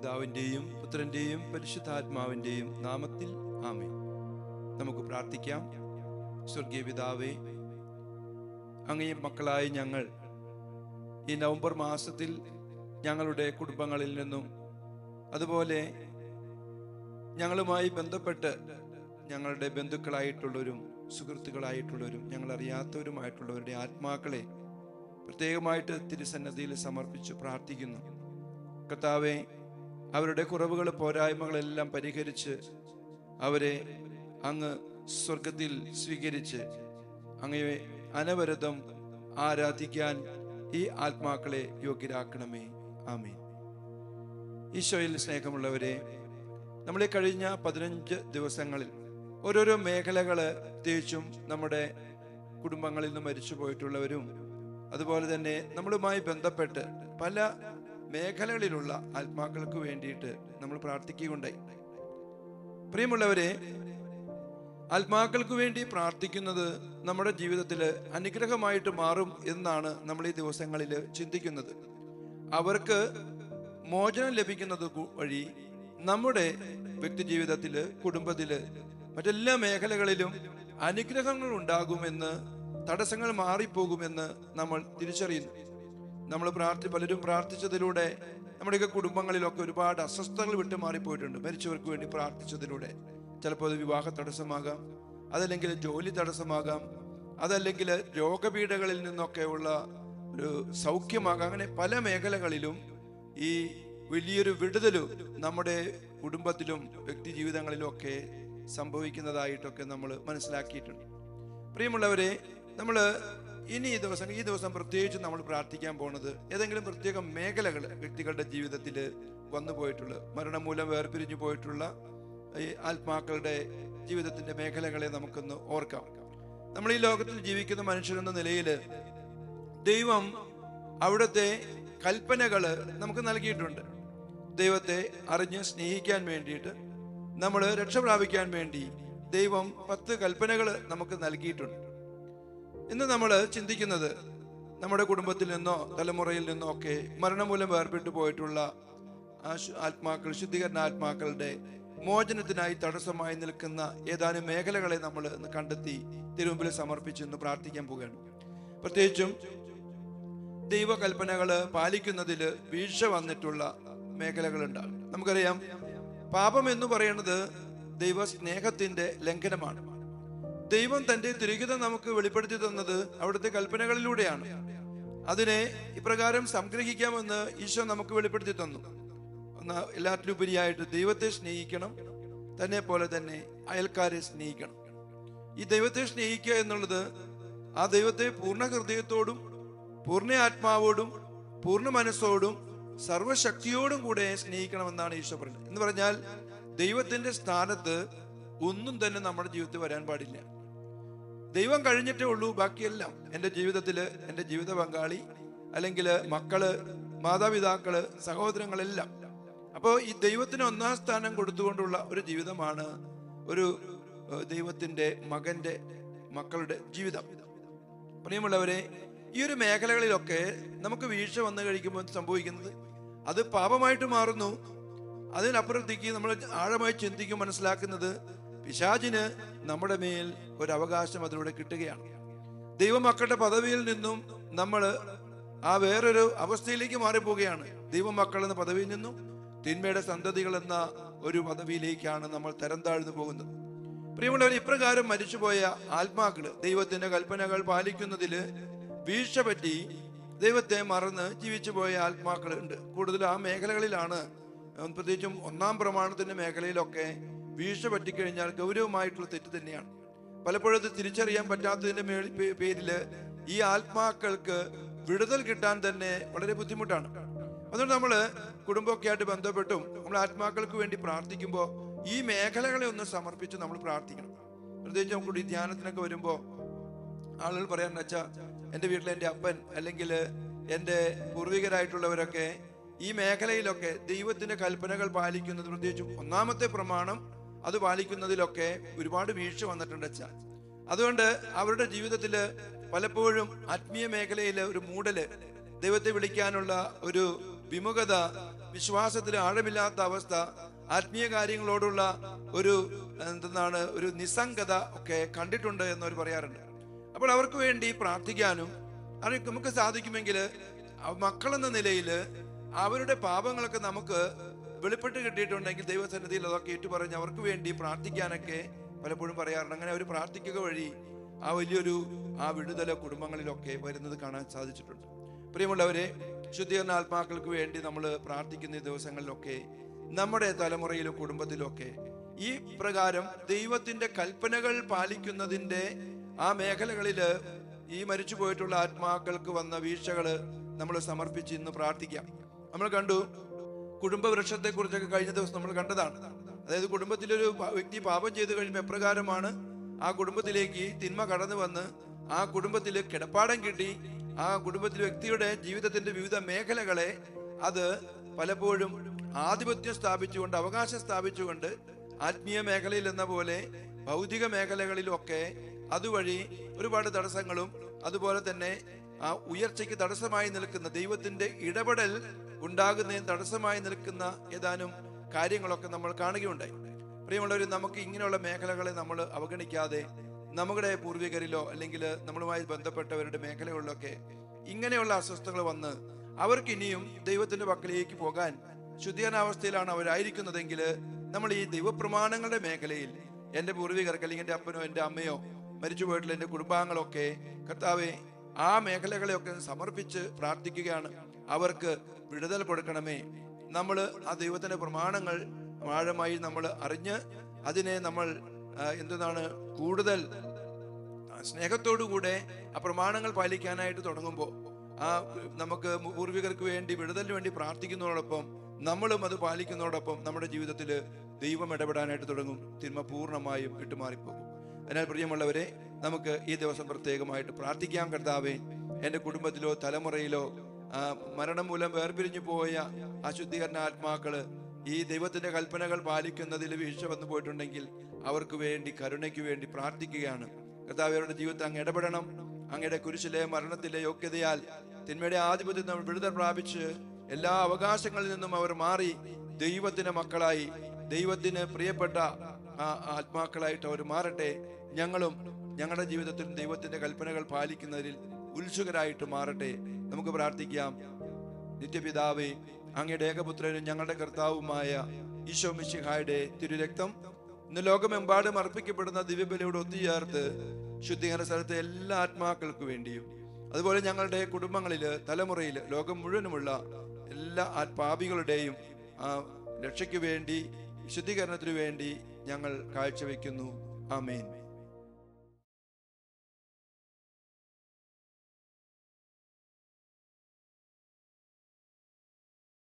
പിതാവിൻ്റെയും പുത്രൻ്റെയും പരിശുദ്ധാത്മാവിൻ്റെയും നാമത്തിൽ ആമേൻ. നമുക്ക് പ്രാർത്ഥിക്കാം. സ്വർഗീയ പിതാവേ, അങ്ങേ മക്കളായ ഞങ്ങൾ ഈ നവംബർ മാസത്തിൽ ഞങ്ങളുടെ കുടുംബങ്ങളിൽ നിന്നും അതുപോലെ ഞങ്ങളുമായി ബന്ധപ്പെട്ട് ഞങ്ങളുടെ ബന്ധുക്കളായിട്ടുള്ളവരും സുഹൃത്തുക്കളായിട്ടുള്ളവരും ഞങ്ങളറിയാത്തവരുമായിട്ടുള്ളവരുടെ ആത്മാക്കളെ പ്രത്യേകമായിട്ട് തിരുസന്നിധിയിൽ സമർപ്പിച്ച് പ്രാർത്ഥിക്കുന്നു. കർത്താവേ, അവരുടെ കുറവുകൾ പോരായ്മകളെല്ലാം പരിഹരിച്ച് അവരെ അങ്ങ് സ്വർഗത്തിൽ സ്വീകരിച്ച് അങ്ങയെ അനവരതം ആരാധിക്കാൻ ഈ ആത്മാക്കളെ യോഗ്യരാക്കണമേ. ആമേൻ. ഈശോയിൽ സ്നേഹമുള്ളവരെ, നമ്മളെ കഴിഞ്ഞ 15 ദിവസങ്ങളിൽ ഓരോരോ മേഖലകൾ, പ്രത്യേകിച്ചും നമ്മുടെ കുടുംബങ്ങളിൽ നിന്ന് മരിച്ചു പോയിട്ടുള്ളവരും അതുപോലെ തന്നെ നമ്മളുമായി ബന്ധപ്പെട്ട് പല മേഖലകളിലുള്ള ആത്മാക്കൾക്ക് വേണ്ടിയിട്ട് നമ്മൾ പ്രാർത്ഥിക്കുകയുണ്ടായി. പ്രിയമുള്ളവരെ, ആത്മാക്കൾക്ക് വേണ്ടി പ്രാർത്ഥിക്കുന്നത് നമ്മുടെ ജീവിതത്തിൽ അനുഗ്രഹമായിട്ട് മാറും എന്നാണ് നമ്മൾ ഈ ദിവസങ്ങളിൽ ചിന്തിക്കുന്നത്. അവർക്ക് മോചനം ലഭിക്കുന്നത് വഴി നമ്മുടെ വ്യക്തി ജീവിതത്തില്, കുടുംബത്തില്, മറ്റെല്ലാ മേഖലകളിലും അനുഗ്രഹങ്ങൾ ഉണ്ടാകുമെന്ന്, തടസ്സങ്ങൾ മാറിപ്പോകുമെന്ന് നമ്മൾ തിരിച്ചറിയുന്നു. നമ്മൾ പലരും പ്രാർത്ഥിച്ചതിലൂടെ നമ്മുടെയൊക്കെ കുടുംബങ്ങളിലൊക്കെ ഒരുപാട് അസ്വസ്ഥതകൾ വിട്ടു മാറിപ്പോയിട്ടുണ്ട്. മരിച്ചവർക്ക് വേണ്ടി പ്രാർത്ഥിച്ചതിലൂടെ ചിലപ്പോൾ അത് വിവാഹ തടസ്സമാകാം, അതല്ലെങ്കിൽ ജോലി തടസ്സമാകാം, അതല്ലെങ്കിൽ രോഗപീഠകളിൽ നിന്നൊക്കെ ഉള്ള ഒരു സൗഖ്യമാകാം. അങ്ങനെ പല മേഖലകളിലും ഈ വലിയൊരു വിടുതലും നമ്മുടെ കുടുംബത്തിലും വ്യക്തി ജീവിതങ്ങളിലും ഒക്കെ സംഭവിക്കുന്നതായിട്ടൊക്കെ നമ്മൾ മനസ്സിലാക്കിയിട്ടുണ്ട്. പ്രിയമുള്ളവരെ, നമ്മൾ ഈ ദിവസം പ്രത്യേകിച്ച് നമ്മൾ പ്രാർത്ഥിക്കാൻ പോകുന്നത് ഏതെങ്കിലും പ്രത്യേക മേഖലകൾ വ്യക്തികളുടെ ജീവിതത്തിൽ വന്നു പോയിട്ടുള്ള, മരണം മൂലം വേർപിരിഞ്ഞു പോയിട്ടുള്ള ഈ ആത്മാക്കളുടെ ജീവിതത്തിന്റെ മേഖലകളെ നമുക്കൊന്ന് ഓർക്കാം. നമ്മൾ ഈ ലോകത്തിൽ ജീവിക്കുന്ന മനുഷ്യരെന്ന നിലയിൽ ദൈവം അവിടുത്തെ കൽപ്പനകള് നമുക്ക് നൽകിയിട്ടുണ്ട്. ദൈവത്തെ അറിഞ്ഞ് സ്നേഹിക്കാൻ വേണ്ടിയിട്ട്, നമ്മൾ രക്ഷ പ്രാപിക്കാൻ വേണ്ടി ദൈവം 10 കൽപ്പനകൾ നമുക്ക് നൽകിയിട്ടുണ്ട്. ഇന്ന് നമ്മൾ ചിന്തിക്കുന്നത് നമ്മുടെ കുടുംബത്തിൽ നിന്നോ തലമുറയിൽ നിന്നോ ഒക്കെ മരണം മൂലം വേർപെട്ടു പോയിട്ടുള്ള ആത്മാക്കൾ, ശുദ്ധീകരണ ആത്മാക്കളുടെ മോചനത്തിനായി തടസ്സമായി നിൽക്കുന്ന ഏതാനും മേഖലകളെ നമ്മൾ ഇന്ന് കണ്ടെത്തി തിരുമുമ്പിൽ സമർപ്പിച്ച് ഇന്ന് പ്രാർത്ഥിക്കാൻ പോവുകയാണ്. പ്രത്യേകിച്ചും ദൈവകൽപ്പനകൾ പാലിക്കുന്നതിൽ വീഴ്ച വന്നിട്ടുള്ള മേഖലകളുണ്ടാകും. നമുക്കറിയാം, പാപം എന്ന് പറയുന്നത് ദൈവ സ്നേഹത്തിന്റെ ലംഘനമാണ്. ദൈവം തന്റെ തിരുഹിതം നമുക്ക് വെളിപ്പെടുത്തി തന്നത് അവിടുത്തെ കൽപ്പനകളിലൂടെയാണ്. അതിനെ ഇപ്രകാരം സംഗ്രഹിക്കാമെന്ന് ഈശോ നമുക്ക് വെളിപ്പെടുത്തി തന്നു. എല്ലാറ്റിലും ഉപരിയായിട്ട് ദൈവത്തെ സ്നേഹിക്കണം, തന്നെ പോലെ തന്നെ അയൽക്കാരെ സ്നേഹിക്കണം. ഈ ദൈവത്തെ സ്നേഹിക്കുക എന്നുള്ളത് ആ ദൈവത്തെ പൂർണ്ണ ഹൃദയത്തോടും പൂർണ്ണ ആത്മാവോടും പൂർണ്ണ മനസ്സോടും സർവശക്തിയോടും കൂടെ സ്നേഹിക്കണമെന്നാണ് ഈശോ പറയുന്നത്. എന്ന് പറഞ്ഞാൽ ദൈവത്തിന്റെ സ്ഥാനത്ത് ഒന്നും തന്നെ നമ്മുടെ ജീവിതത്തിൽ വരാൻ പാടില്ല. ദൈവം കഴിഞ്ഞിട്ടേ ഉള്ളൂ ബാക്കിയെല്ലാം. എൻ്റെ ജീവിതത്തില് എൻ്റെ ജീവിത പങ്കാളി, അല്ലെങ്കിൽ മക്കള്, മാതാപിതാക്കള്, സഹോദരങ്ങളെല്ലാം. അപ്പോൾ ഈ ദൈവത്തിന് 1ാം സ്ഥാനം കൊടുത്തുകൊണ്ടുള്ള ഒരു ജീവിതമാണ് ഒരു ദൈവത്തിന്റെ മക്കളുടെ ജീവിതം. പ്രിയമുള്ളവരെ, ഈ ഒരു മേഖലകളിലൊക്കെ നമുക്ക് വീഴ്ച വന്നു കഴിക്കുമ്പോൾ സംഭവിക്കുന്നത് അത് പാപമായിട്ട് മാറുന്നു. അതിനപ്പുറത്തേക്ക് നമ്മൾ ആഴമായി ചിന്തിക്കും, മനസ്സിലാക്കുന്നത് പിശാചിന് നമ്മുടെ മേൽ ഒരു അവകാശം അതിലൂടെ കിട്ടുകയാണ്. ദൈവമക്കളുടെ പദവിയിൽ നിന്നും നമ്മൾ ആ വേറൊരു അവസ്ഥയിലേക്ക് മാറിപ്പോവുകയാണ്. ദൈവമക്കൾ എന്ന പദവിയിൽ നിന്നും തിന്മയുടെ സന്തതികൾ എന്ന ഒരു പദവിയിലേക്കാണ് നമ്മൾ തരം താഴ്ന്നു പോകുന്നത്. പ്രിയമുള്ളവർ, ഇപ്രകാരം മരിച്ചുപോയ ആത്മാക്കള് ദൈവത്തിന്റെ കൽപ്പനകൾ പാലിക്കുന്നതില് വീഴ്ച പറ്റി ദൈവത്തെ മറന്ന് ജീവിച്ചു പോയ ആത്മാക്കൾ ഉണ്ട്. കൂടുതൽ ആ മേഖലകളിലാണ്, പ്രത്യേകിച്ചും 1ാം പ്രമാണത്തിന്റെ മേഖലയിലൊക്കെ വീഴ്ച പറ്റിക്കഴിഞ്ഞാൽ ഗൗരവമായിട്ടുള്ള തെറ്റ് തന്നെയാണ്. പലപ്പോഴും അത് തിരിച്ചറിയാൻ പറ്റാത്തതിന്റെ പേരില് ഈ ആത്മാക്കൾക്ക് വിടുതൽ കിട്ടാൻ തന്നെ വളരെ ബുദ്ധിമുട്ടാണ്. അതുകൊണ്ട് നമ്മൾ കുടുംബമൊക്കെ ആയിട്ട് ബന്ധപ്പെട്ടും നമ്മൾ ആത്മാക്കൾക്ക് വേണ്ടി പ്രാർത്ഥിക്കുമ്പോൾ ഈ മേഖലകളെ ഒന്ന് സമർപ്പിച്ച് നമ്മൾ പ്രാർത്ഥിക്കണം. പ്രത്യേകിച്ച് നമുക്ക് ഈ ധ്യാനത്തിനൊക്കെ വരുമ്പോൾ ആളുകൾ പറയാൻ വെച്ചാൽ എൻ്റെ വീട്ടിലെ എൻ്റെ അപ്പൻ അല്ലെങ്കിൽ എൻ്റെ പൂർവികരായിട്ടുള്ളവരൊക്കെ ഈ മേഖലയിലൊക്കെ ദൈവത്തിന്റെ കൽപ്പനകൾ പാലിക്കുന്നത്, പ്രത്യേകിച്ചും 1ാമത്തെ പ്രമാണം അത് പാലിക്കുന്നതിലൊക്കെ ഒരുപാട് വീഴ്ച വന്നിട്ടുണ്ട് വെച്ചാൽ. അതുകൊണ്ട് അവരുടെ ജീവിതത്തില് പലപ്പോഴും ആത്മീയ മേഖലയില് ഒരു മൂടല്, ദൈവത്തെ വിളിക്കാനുള്ള ഒരു വിമുഖത, വിശ്വാസത്തിൽ ആഴമില്ലാത്ത അവസ്ഥ, ആത്മീയ കാര്യങ്ങളോടുള്ള ഒരു ഒരു നിസ്സംഗത ഒക്കെ കണ്ടിട്ടുണ്ട് എന്നവർ പറയാറുണ്ട്. അപ്പോൾ അവർക്ക് വേണ്ടി പ്രാർത്ഥിക്കാനും നമുക്ക് സാധിക്കുമെങ്കിൽ മക്കളെന്ന നിലയിൽ അവരുടെ പാപങ്ങളൊക്കെ നമുക്ക് വെളിപ്പെട്ട് കിട്ടിയിട്ടുണ്ടെങ്കിൽ ദൈവസന്നിധിയിൽ അതൊക്കെ ഏറ്റുപറഞ്ഞ് അവർക്ക് വേണ്ടി പ്രാർത്ഥിക്കാനൊക്കെ പലപ്പോഴും പറയാറുണ്ട്. അങ്ങനെ അവർ പ്രാർത്ഥിക്കുക വഴി ആ വലിയൊരു വിടുതല കുടുംബങ്ങളിലൊക്കെ വരുന്നത് കാണാൻ സാധിച്ചിട്ടുണ്ട്. പ്രിയമുള്ളവരെ, ശുദ്ധീകരണ ആത്മാക്കൾക്ക് വേണ്ടി നമ്മൾ പ്രാർത്ഥിക്കുന്ന ദിവസങ്ങളിലൊക്കെ നമ്മുടെ തലമുറയിലും കുടുംബത്തിലും ഒക്കെ ഈ പ്രകാരം ദൈവത്തിന്റെ കൽപ്പനകൾ പാലിക്കുന്നതിന്റെ ആ മേഖലകളിൽ ഈ മരിച്ചു പോയിട്ടുള്ള ആത്മാക്കൾക്ക് വന്ന വീഴ്ചകള് നമ്മൾ സമർപ്പിച്ച് ഇന്ന് പ്രാർത്ഥിക്കാം. നമ്മൾ കണ്ടു കുടുംബ വൃക്ഷത്തെ കുറിച്ചൊക്കെ കഴിഞ്ഞ ദിവസം നമ്മൾ കണ്ടതാണ്. അതായത് കുടുംബത്തിലൊരു വ്യക്തി പാപം ചെയ്തു കഴിയുമ്പോൾ എപ്രകാരമാണ് ആ കുടുംബത്തിലേക്ക് തിന്മ കടന്നു വന്ന് ആ കുടുംബത്തിൽ കിടപ്പാടം കിട്ടി ആ കുടുംബത്തിലെ വ്യക്തിയുടെ ജീവിതത്തിന്റെ വിവിധ മേഖലകളെ അത് പലപ്പോഴും ആധിപത്യം സ്ഥാപിച്ചുകൊണ്ട്, അവകാശം സ്ഥാപിച്ചുകൊണ്ട് ആത്മീയ മേഖലയിൽ എന്ന പോലെ ഭൗതിക മേഖലകളിലൊക്കെ അതുവഴി ഒരുപാട് തടസ്സങ്ങളും അതുപോലെ തന്നെ ആ ഉയർച്ചയ്ക്ക് തടസ്സമായി നിൽക്കുന്ന ദൈവത്തിന്റെ ഇടപെടൽ ഉണ്ടാകുന്നതിന് തടസ്സമായി നിൽക്കുന്ന ഏതാനും കാര്യങ്ങളൊക്കെ നമ്മൾ കാണുകയുണ്ടായി. പ്രിയമുള്ളവർ, നമുക്ക് ഇങ്ങനെയുള്ള മേഖലകളെ നമ്മൾ അവഗണിക്കാതെ നമ്മുടെ പൂർവികരിലോ അല്ലെങ്കിൽ നമ്മളുമായി ബന്ധപ്പെട്ടവരുടെ മേഖലകളിലൊക്കെ ഇങ്ങനെയുള്ള അസ്വസ്ഥതകൾ വന്ന് അവർക്ക് ഇനിയും ദൈവത്തിന്റെ പക്കലേക്ക് പോകാൻ ശുദ്ധീകരണാവസ്ഥയിലാണ് അവരായിരിക്കുന്നതെങ്കിൽ നമ്മൾ ഈ ദൈവപ്രമാണങ്ങളുടെ മേഖലയിൽ എൻ്റെ പൂർവികർക്ക് അല്ലെങ്കിൽ എൻ്റെ അപ്പനോ എൻ്റെ അമ്മയോ മരിച്ചു പോയിട്ടുള്ള എൻ്റെ കുടുംബാംഗങ്ങളൊക്കെ കർത്താവെ ആ മേഖലകളെയൊക്കെ സമർപ്പിച്ച് പ്രാർത്ഥിക്കുകയാണ്. അവർക്ക് വിടുതൽ കൊടുക്കണമേ. നമ്മൾ ആ ദൈവത്തിന്റെ പ്രമാണങ്ങൾ ആഴമായി നമ്മൾ അറിഞ്ഞ് അതിനെ നമ്മൾ കൂടുതൽ സ്നേഹത്തോടുകൂടെ ആ പ്രമാണങ്ങൾ പാലിക്കാനായിട്ട് തുടങ്ങുമ്പോൾ നമുക്ക് പൂർവികർക്ക് വേണ്ടി വിടുതലിന് വേണ്ടി പ്രാർത്ഥിക്കുന്നതോടൊപ്പം നമ്മളും അത് പാലിക്കുന്നതോടൊപ്പം നമ്മുടെ ജീവിതത്തിൽ ദൈവം ഇടപെടാനായിട്ട് തുടങ്ങും. തിന്മ പൂർണ്ണമായും വിട്ടുമാറിപ്പോകും. അതിനാൽ പ്രിയമുള്ളവരെ, നമുക്ക് ഈ ദിവസം പ്രത്യേകമായിട്ട് പ്രാർത്ഥിക്കാം. കർത്താവേ, എൻ്റെ കുടുംബത്തിലോ തലമുറയിലോ മരണം മൂലം വേർപിരിഞ്ഞു പോയ അശുദ്ധീകരണ ആത്മാക്കള് ഈ ദൈവത്തിന്റെ കൽപ്പനകൾ പാലിക്കുന്നതിൽ വീഴ്ച വന്നു പോയിട്ടുണ്ടെങ്കിൽ അവർക്ക് വേണ്ടി കരുണയ്ക്ക് വേണ്ടി പ്രാർത്ഥിക്കുകയാണ്. കർത്താവേ, അവരുടെ ജീവിതത്തിൽ അങ്ങ് ഇടപെടണം. അങ്ങയുടെ കുരിശിലെ മരണത്തിലെ യോഗ്യതയാൽ തിന്മയുടെ ആധിപത്യത്തിൽ നമ്മൾ വിടുതൽ പ്രാപിച്ച് എല്ലാ അവകാശങ്ങളിൽ നിന്നും അവർ മാറി ദൈവത്തിന്റെ മക്കളായി, ദൈവത്തിന് പ്രിയപ്പെട്ട ആത്മാക്കളായിട്ട് അവർ മാറട്ടെ. ഞങ്ങളും ഞങ്ങളുടെ ജീവിതത്തിൽ ദൈവത്തിന്റെ കൽപ്പനകൾ പാലിക്കുന്നതിൽ ഉത്സുകരായിട്ട് മാറട്ടെ. നമുക്ക് പ്രാർത്ഥിക്കാം. നിത്യപിതാവേ, അങ്ങയുടെ ഏകപുത്രനും ഞങ്ങളുടെ കർത്താവുമായ ഈശോ മിശിഹായുടെ തിരുരക്തം ഇന്ന് ലോകമെമ്പാടും അർപ്പിക്കപ്പെടുന്ന ദിവ്യബലിയോട് ഒത്തുചേർത്ത് ശുദ്ധീകരണ സ്ഥലത്തെ എല്ലാ ആത്മാക്കൾക്ക് വേണ്ടിയും അതുപോലെ ഞങ്ങളുടെ കുടുംബങ്ങളില് തലമുറയില് ലോകം മുഴുവനുമുള്ള എല്ലാ പാപികളുടെയും രക്ഷയ്ക്ക് വേണ്ടി ശുദ്ധീകരണത്തിനു വേണ്ടി ഞങ്ങൾ കാഴ്ചവെക്കുന്നു. ആമേൻ.